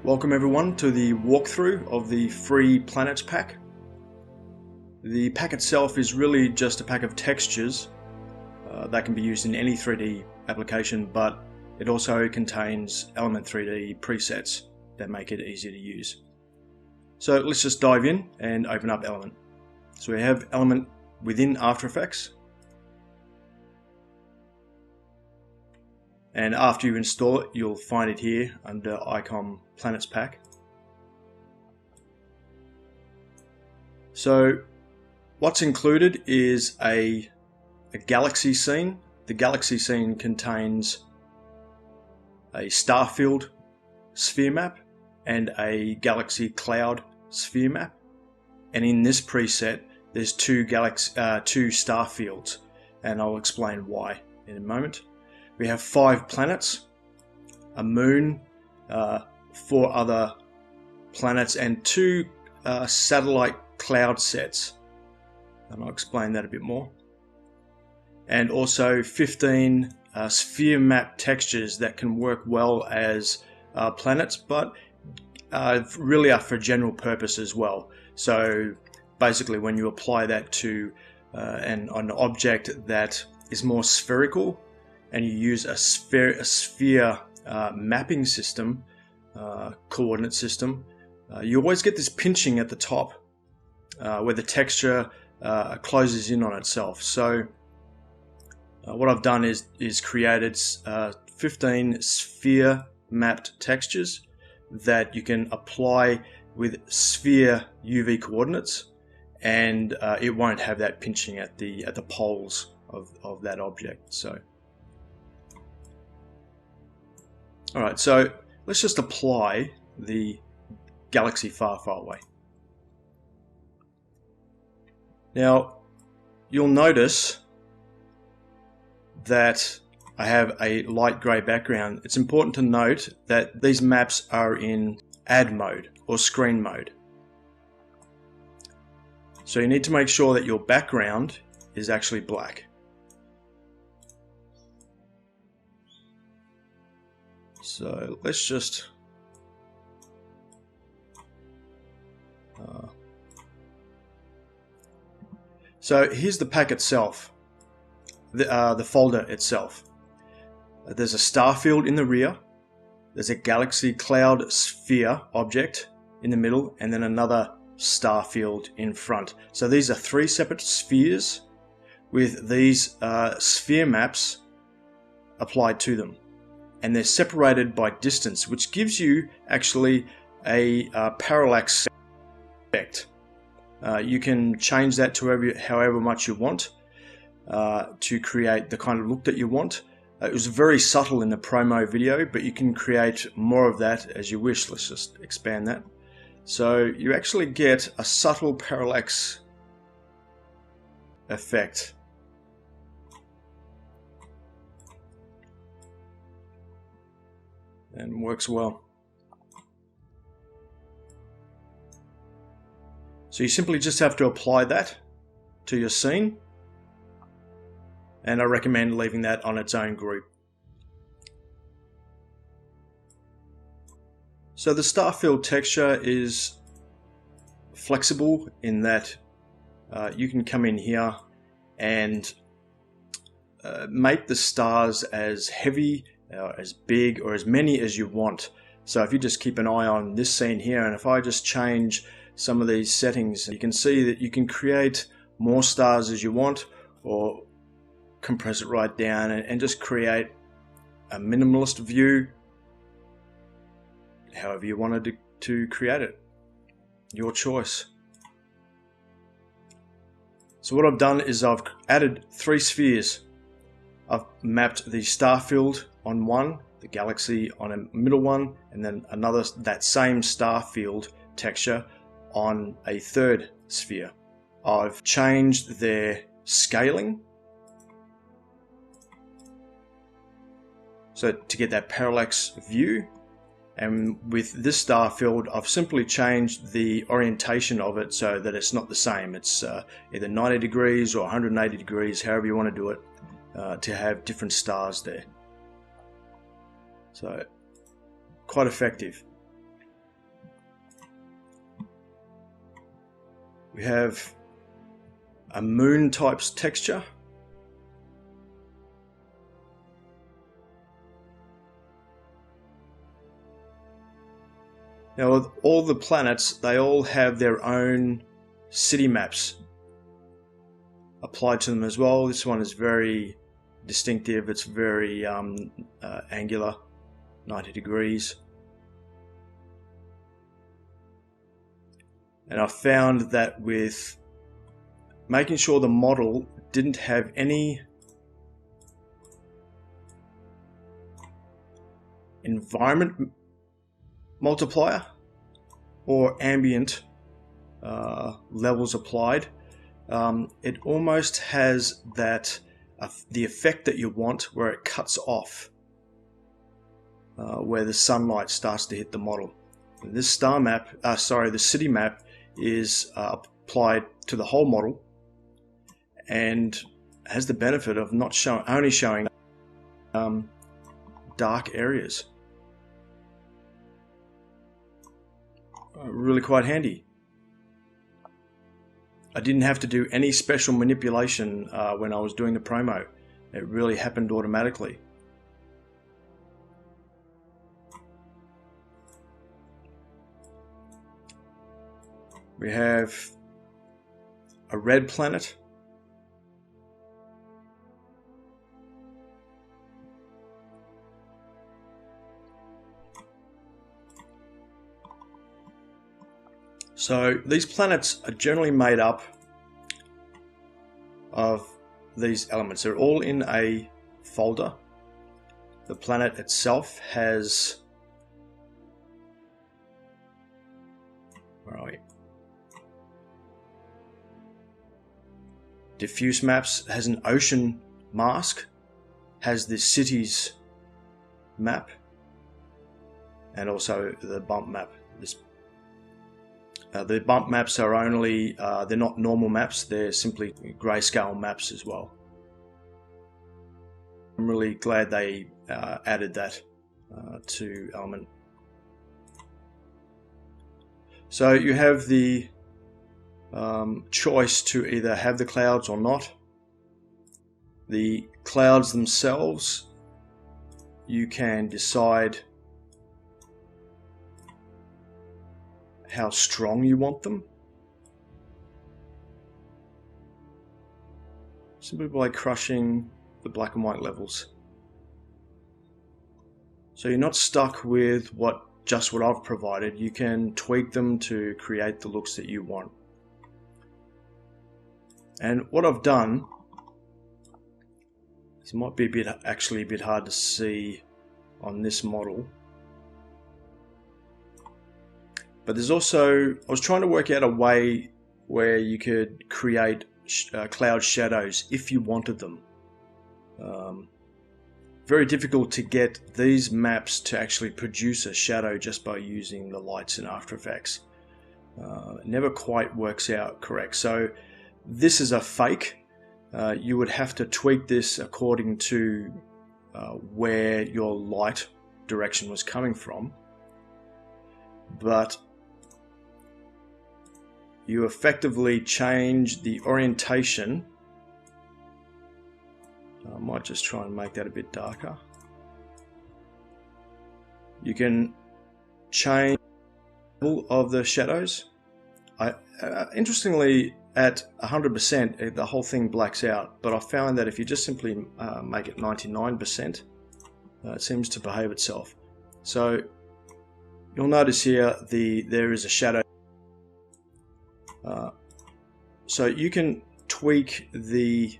Welcome everyone to the walkthrough of the free planets pack. The pack itself is really just a pack of textures that can be used in any 3D application, but it also contains Element 3D presets that make it easy to use. So let's just dive in and open up Element. So we have Element within After Effects. And after you install it, you'll find it here under Icon Planets Pack. So what's included is a galaxy scene. The galaxy scene contains a Starfield sphere map and a galaxy cloud sphere map. And in this preset, there's two star fields, and I'll explain why in a moment. We have 5 planets, a moon, 4 other planets, and 2 satellite cloud sets. And I'll explain that a bit more. And also 15 sphere map textures that can work well as planets, but really are for general purpose as well. So basically when you apply that to an object that is more spherical, and you use a sphere mapping system, coordinate system, you always get this pinching at the top where the texture closes in on itself. So what I've done is created 15 sphere mapped textures that you can apply with sphere UV coordinates, and it won't have that pinching at the poles of that object. So alright, so let's just apply the galaxy far, far away. Now, you'll notice that I have a light grey background. It's important to note that these maps are in add mode or screen mode. So you need to make sure that your background is actually black. So let's just so here's the pack itself, the folder itself. There's a Starfield in the rear, there's a galaxy cloud sphere object in the middle, and then another Starfield in front. So these are 3 separate spheres with these sphere maps applied to them. And they're separated by distance, which gives you actually a parallax effect. You can change that to however much you want to create the kind of look that you want. It was very subtle in the promo video, but you can create more of that as you wish. Let's just expand that. So you actually get a subtle parallax effect. And works well. So you simply just have to apply that to your scene, and I recommend leaving that on its own group. So the Starfield texture is flexible in that you can come in here and make the stars as heavy, as big, or as many as you want. So if you just keep an eye on this scene here, and if I just change some of these settings, you can see that you can create more stars as you want, or compress it right down and just create a minimalist view however you wanted to create it. Your choice. So what I've done is I've added 3 spheres. I've mapped the Starfield on one, the galaxy on a middle one, and then another, that same Starfield texture on a 3rd sphere. I've changed their scaling so to get that parallax view, and with this Starfield I've simply changed the orientation of it so that it's not the same. It's either 90 degrees or 180 degrees, however you want to do it, to have different stars there. So quite effective. We have a moon type texture. Now with all the planets, they all have their own city maps applied to them as well. This one is very distinctive. It's very angular, 90 degrees. And I found that with making sure the model didn't have any environment multiplier or ambient levels applied, it almost has that the effect that you want, where it cuts off where the sunlight starts to hit the model. And this star map, the city map, is applied to the whole model and has the benefit of not only showing dark areas. Really quite handy. I didn't have to do any special manipulation when I was doing the promo. It really happened automatically. We have a red planet. So these planets are generally made up of these elements. They're all in a folder. The planet itself has, where are we? Diffuse maps, has an ocean mask, has the city's map, and also the bump map. The bump maps are only, they're not normal maps, they're simply grayscale maps as well. I'm really glad they added that to Element. So you have the choice to either have the clouds or not. The clouds themselves, you can decide how strong you want them, simply by crushing the black and white levels. So you're not stuck with just what I've provided. You can tweak them to create the looks that you want. And what I've done, this might be actually a bit hard to see on this model, but there's also, I was trying to work out a way where you could create cloud shadows if you wanted them. Very difficult to get these maps to actually produce a shadow just by using the lights in After Effects. It never quite works out correct. So this is a fake. You would have to tweak this according to where your light direction was coming from. But you effectively change the orientation. I might just try and make that a bit darker. You can change the level of the shadows. Interestingly, at 100%, the whole thing blacks out, but I found that if you just simply make it 99%, it seems to behave itself. So you'll notice here there is a shadow. So you can tweak the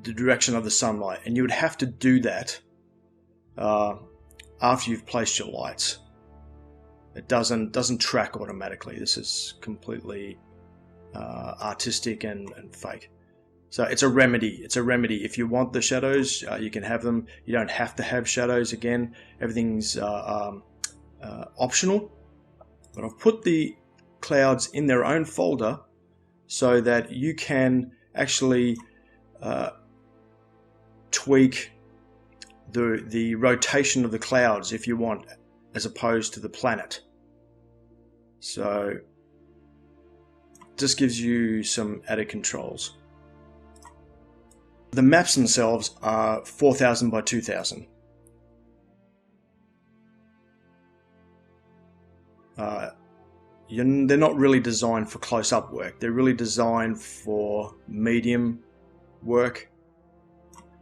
direction of the sunlight, and you would have to do that after you've placed your lights. It doesn't track automatically. This is completely artistic and fake. So it's a remedy. It's a remedy. If you want the shadows, you can have them. You don't have to have shadows. Again, everything's optional. But I've put the clouds in their own folder so that you can actually tweak the rotation of the clouds if you want, as opposed to the planet. So just gives you some added controls. The maps themselves are 4000 by 2000. They're not really designed for close-up work. They're really designed for medium work.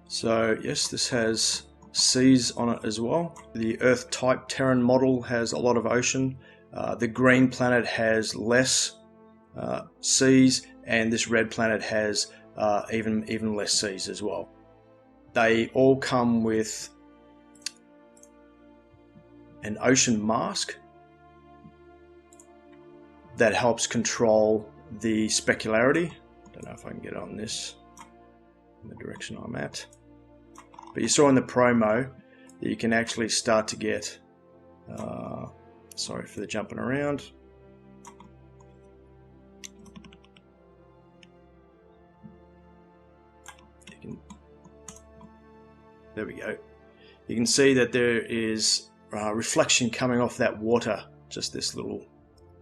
So yes, this has seas on it as well. The Earth type Terran model has a lot of ocean. The green planet has less seas, and this red planet has even less seas as well. They all come with an ocean mask that helps control the specularity. Don't know if I can get on this in the direction I'm at. But you saw in the promo that you can actually start to get, sorry for the jumping around. There we go. You can see that there is reflection coming off that water, just this little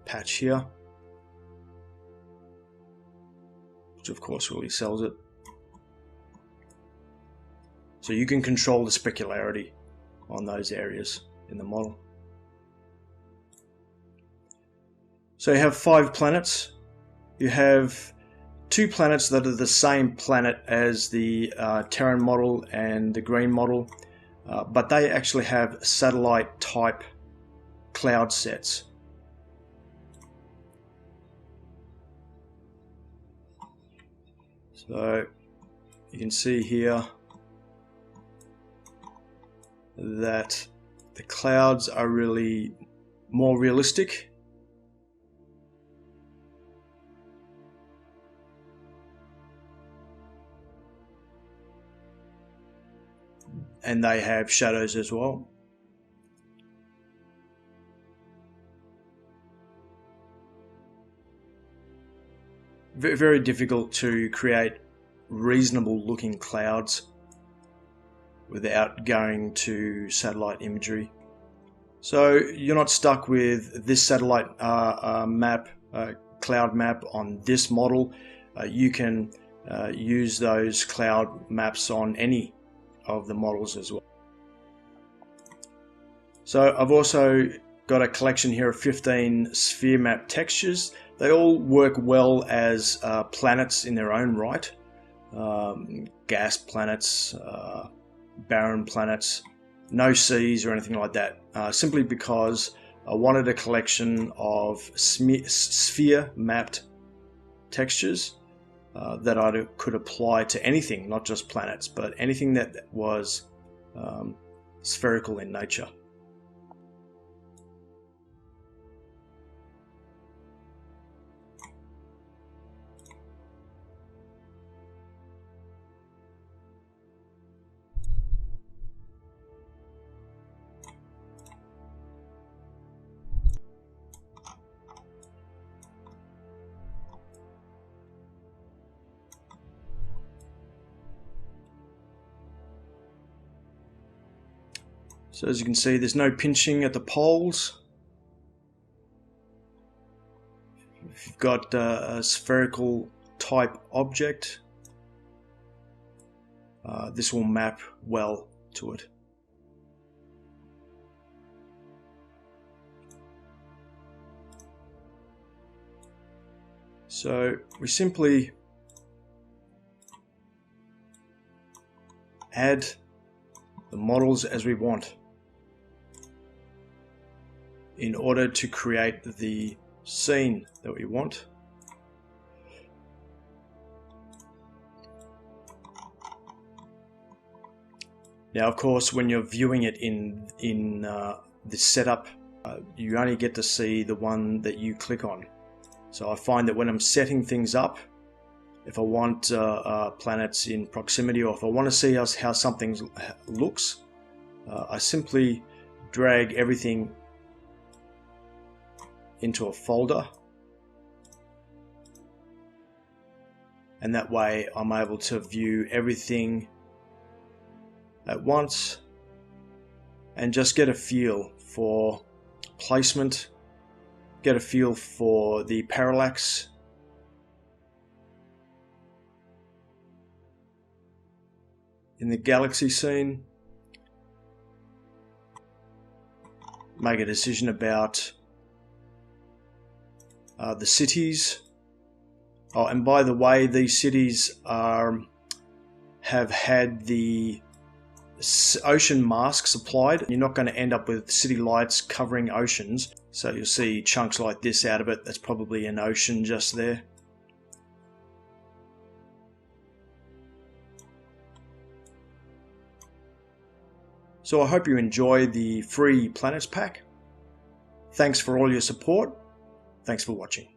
patch here, which of course really sells it. So you can control the specularity on those areas in the model. So you have 5 planets. You have 2 planets that are the same planet as the Terran model and the green model, but they actually have satellite type cloud sets. So you can see here that the clouds are really more realistic. And they have shadows as well. Very difficult to create reasonable looking clouds without going to satellite imagery. So you're not stuck with this satellite map, cloud map on this model. You can use those cloud maps on any of the models as well. So I've also got a collection here of 15 sphere map textures. They all work well as planets in their own right. Gas planets, barren planets, no seas or anything like that, simply because I wanted a collection of sphere mapped textures that I could apply to anything, not just planets, but anything that was spherical in nature. So as you can see, there's no pinching at the poles. If you've got a spherical type object, this will map well to it. So we simply add the models as we want in order to create the scene that we want. Now, of course, when you're viewing it in the setup, you only get to see the one that you click on. So I find that when I'm setting things up, if I want planets in proximity, or if I want to see how something looks, I simply drag everything into a folder, and that way I'm able to view everything at once and just get a feel for placement, get a feel for the parallax in the galaxy scene. Make a decision about the cities. Oh, and by the way, these cities have had the ocean masks applied. You're not going to end up with city lights covering oceans. So you'll see chunks like this out of it. That's probably an ocean just there. So I hope you enjoy the free planets pack. Thanks for all your support. Thanks for watching.